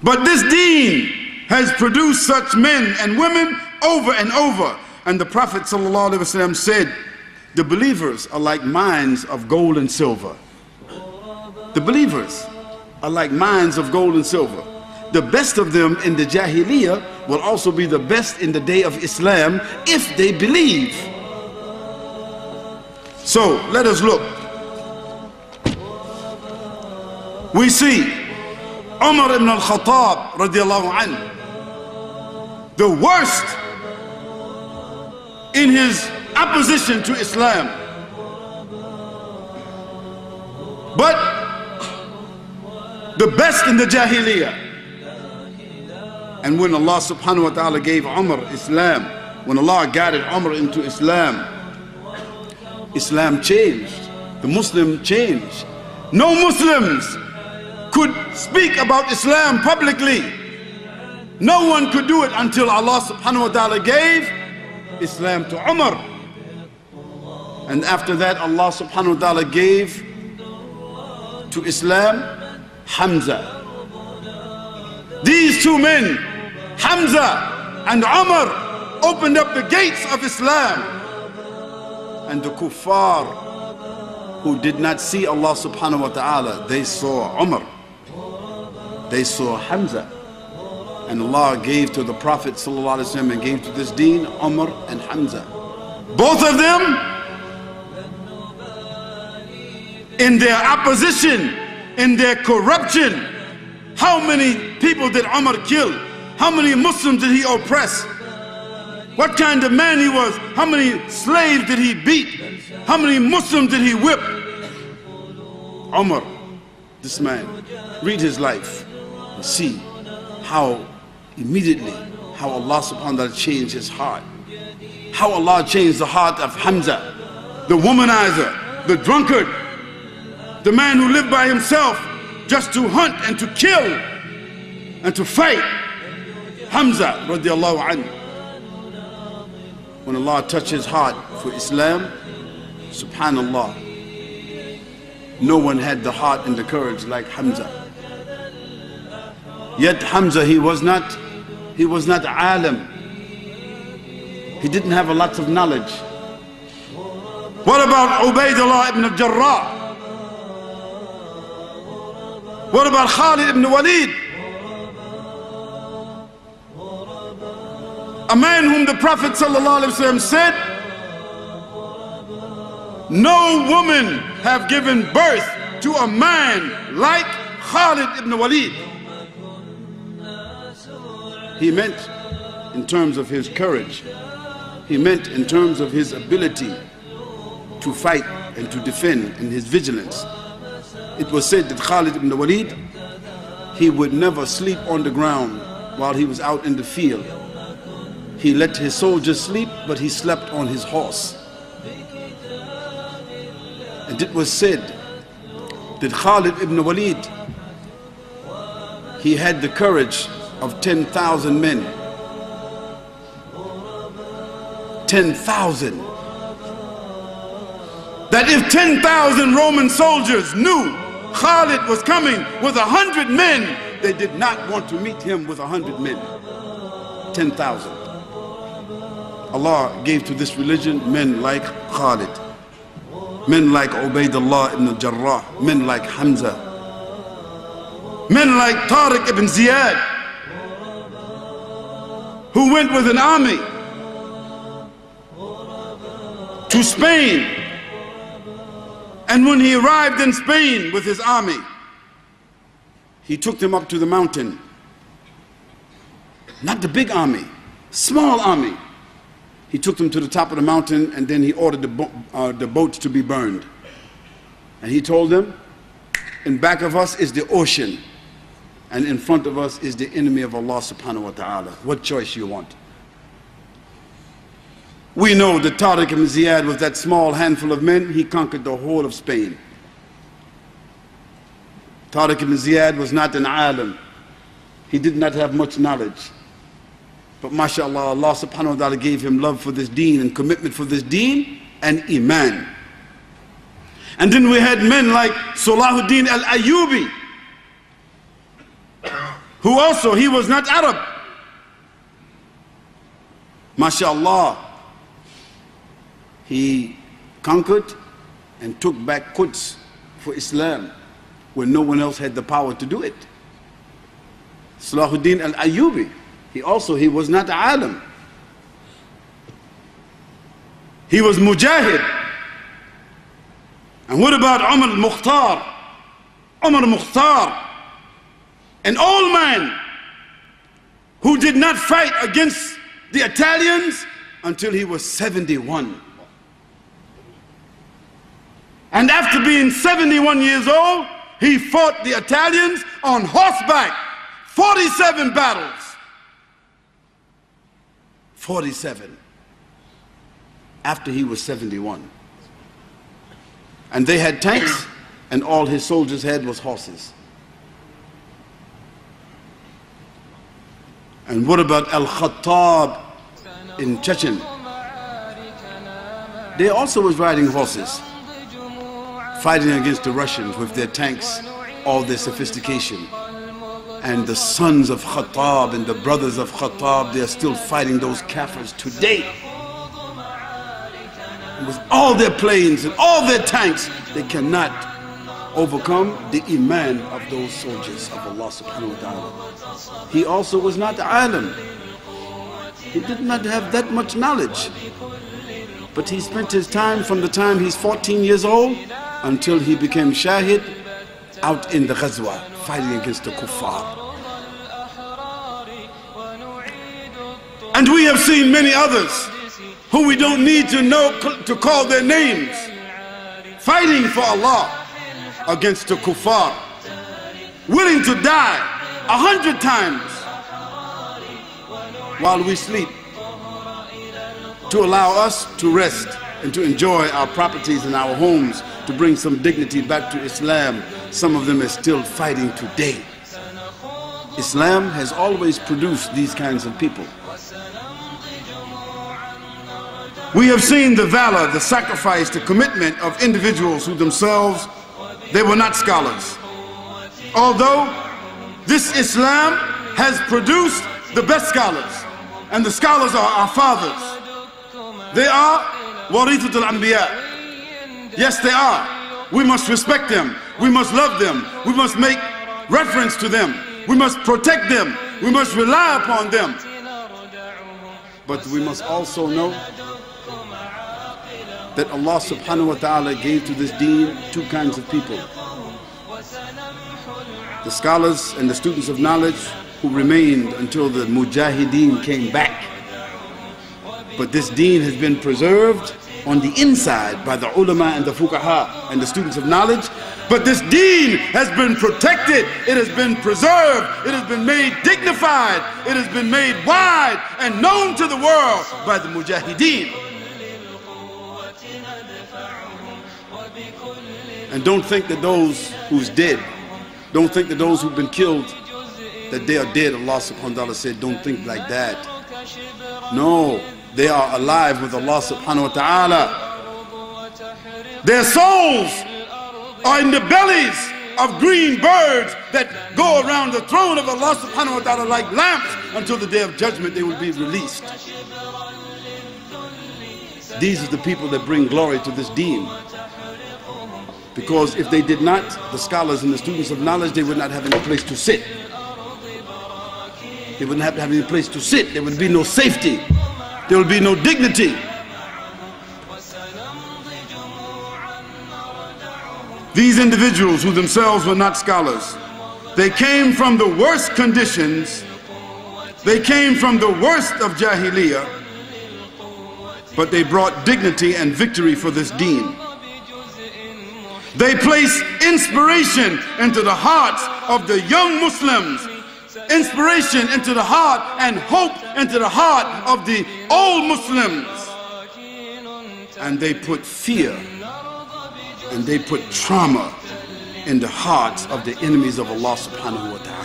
But this deen has produced such men and women over and over. And the Prophet ﷺ said, the believers are like mines of gold and silver. The believers are like mines of gold and silver. The best of them in the Jahiliyyah will also be the best in the day of Islam if they believe. So let us look. We see Umar ibn al-Khattab radiallahu anhu, the worst in his opposition to Islam. But the best in the Jahiliyyah. And when Allah subhanahu wa ta'ala gave Umar Islam, when Allah guided Umar into Islam, Islam changed. The Muslim changed. No Muslims could speak about Islam publicly. No one could do it until Allah subhanahu wa ta'ala gave Islam to Umar. And after that Allah subhanahu wa ta'ala gave to Islam Hamza. These two men, Hamza and Umar, opened up the gates of Islam. And the kuffar who did not see Allah subhanahu wa ta'ala, they saw Umar, they saw Hamza. And Allah gave to the Prophet sallallahu alaihi wasallam and gave to this deen Umar and Hamza. Both of them, in their opposition, in their corruption. How many people did Umar kill? How many Muslims did he oppress? What kind of man he was? How many slaves did he beat? How many Muslims did he whip? Umar, this man, read his life and see how immediately how Allah subhanahu wa ta'ala changed his heart. How Allah changed the heart of Hamza, the womanizer, the drunkard, the man who lived by himself just to hunt and to kill and to fight. Hamza radiallahu anhu. When Allah touched his heart for Islam, subhanallah, no one had the heart and the courage like Hamza. Yet Hamza, he was not alim. He didn't have a lot of knowledge. What about Ubaydullah ibn al-Jarrah? What about Khalid ibn Walid? A man whom the Prophet ﷺ said, no woman have given birth to a man like Khalid ibn Walid. He meant in terms of his courage. He meant in terms of his ability to fight and to defend and his vigilance. It was said that Khalid ibn Walid, he would never sleep on the ground while he was out in the field. He let his soldiers sleep, but he slept on his horse. And it was said that Khalid ibn Walid, he had the courage of 10,000 men. 10,000. That if 10,000 Roman soldiers knew Khalid was coming with 100 men, they did not want to meet him with 100 men. 10,000. Allah gave to this religion men like Khalid, men like Ubaydullah ibn al-Jarrah, men like Hamza, men like Tariq ibn Ziyad, who went with an army to Spain. And when he arrived in Spain with his army, he took them up to the mountain. Not the big army, small army. He took them to the top of the mountain, and then he ordered the boats to be burned. And he told them, in back of us is the ocean, and in front of us is the enemy of Allah subhanahu wa ta'ala. What choice you want? We know that Tariq ibn Ziyad, with that small handful of men, he conquered the whole of Spain. Tariq ibn Ziyad was not an alim. He did not have much knowledge. But mashallah, Allah subhanahu wa ta'ala gave him love for this deen and commitment for this deen and iman. And then we had men like Salahuddin al-Ayyubi, who also, he was not Arab. MashaAllah, he conquered and took back Quds for Islam when no one else had the power to do it. Salahuddin al-Ayyubi, he was not alim. He was mujahid. And what about Umar al-Mukhtar? Umar al-Mukhtar, an old man who did not fight against the Italians until he was 71. And after being 71 years old, he fought the Italians on horseback, 47 battles. 47. After he was 71. And they had tanks, and all his soldiers had was horses. And what about Al-Khattab in Chechen? They also was riding horses, fighting against the Russians with their tanks, all their sophistication. And the sons of Khattab and the brothers of Khattab, they are still fighting those kafirs today. And with all their planes and all their tanks, they cannot overcome the iman of those soldiers of Allah subhanahu wa ta'ala. He also was not alim. He did not have that much knowledge. But he spent his time from the time he's 14 years old until he became shahid out in the ghazwa, fighting against the kuffar. And we have seen many others who we don't need to know to call their names, fighting for Allah against the kuffar, willing to die 100 times while we sleep, to allow us to rest and to enjoy our properties and our homes, to bring some dignity back to Islam. Some of them are still fighting today. Islam has always produced these kinds of people. We have seen the valor, the sacrifice, the commitment of individuals who themselves, they were not scholars. Although this Islam has produced the best scholars, and the scholars are our fathers. They are warithatul anbiya. Yes, they are. We must respect them. We must love them. We must make reference to them. We must protect them. We must rely upon them. But we must also know that Allah subhanahu wa ta'ala gave to this deen two kinds of people. The scholars and the students of knowledge who remained until the mujahideen came back. But this deen has been preserved on the inside by the ulama and the fuqaha and the students of knowledge. But this deen has been protected, it has been preserved, it has been made dignified, it has been made wide and known to the world by the mujahideen. And don't think that those who's dead, don't think that those who've been killed, that they are dead. Allah subhanahu wa ta'ala said, don't think like that. No, they are alive with Allah subhanahu wa ta'ala. Their souls are in the bellies of green birds that go around the throne of Allah subhanahu wa ta'ala like lamps until the day of judgment they will be released. These are the people that bring glory to this deen. Because if they did not, the scholars and the students of knowledge, they would not have any place to sit. They wouldn't have any place to sit. There would be no safety. There would be no dignity. These individuals who themselves were not scholars, they came from the worst conditions. They came from the worst of Jahiliyyah, but they brought dignity and victory for this deen. They place inspiration into the hearts of the young Muslims, inspiration into the heart and hope into the heart of the old Muslims. And they put fear and they put trauma in the hearts of the enemies of Allah subhanahu wa ta'ala.